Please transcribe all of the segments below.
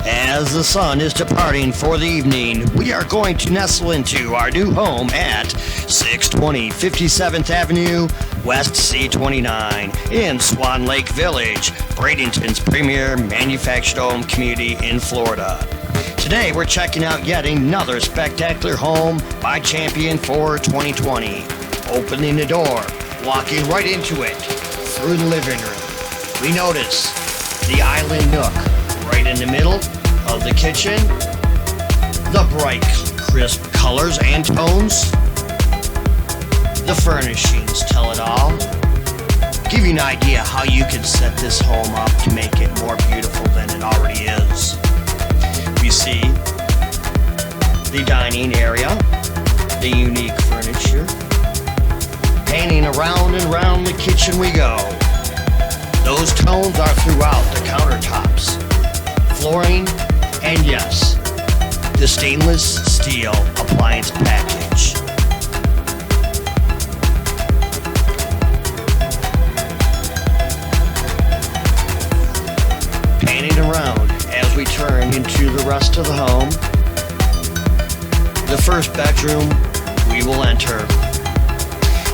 As the sun is departing for the evening, we are going to nestle into our new home at 620 57th Avenue, West C-29 in Swan Lake Village, Bradenton's premier manufactured home community in Florida. Today we're checking out yet another spectacular home by Champion for 2020. Opening the door, walking right into it, through the living room, we notice the island nook right in the middle of the kitchen, the bright crisp colors and tones, the furnishings tell it all. Give you an idea how you can set this home up to make it more beautiful than it already is. We see the dining area, the unique furniture. Painting around and around the kitchen we go. Those tones are throughout the countertops, flooring, and yes, the stainless steel appliance package. Painting around as we turn into the rest of the home. The first bedroom we will enter,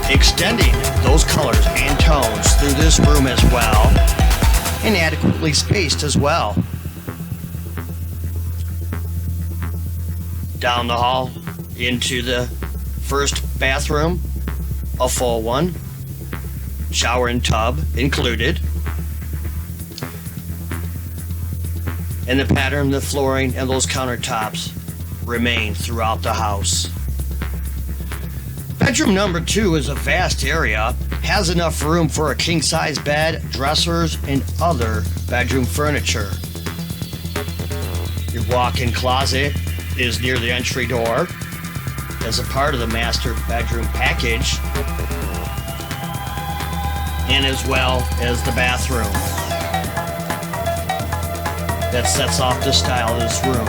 extending those colors and tones through this room as well, and adequately spaced as well. Down the hall into the first bathroom, a full one, shower and tub included, and the pattern, the flooring, and those countertops remain throughout the house. Bedroom number 2 is a vast area, has enough room for a king-size bed, dressers, and other bedroom furniture. Your walk-in closet is near the entry door as a part of the master bedroom package, and as well as the bathroom that sets off the style of this room.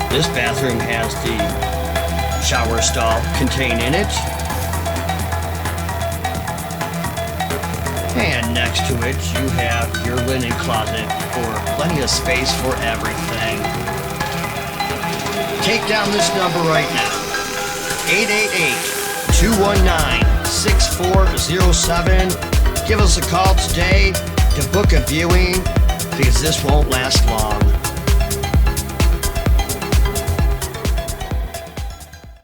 This bathroom has the shower stall contained in it, and next to it you have your linen closet for plenty of space for everything. Take down this number right now, 888-219-6407. Give us a call today to book a viewing, because this won't last long.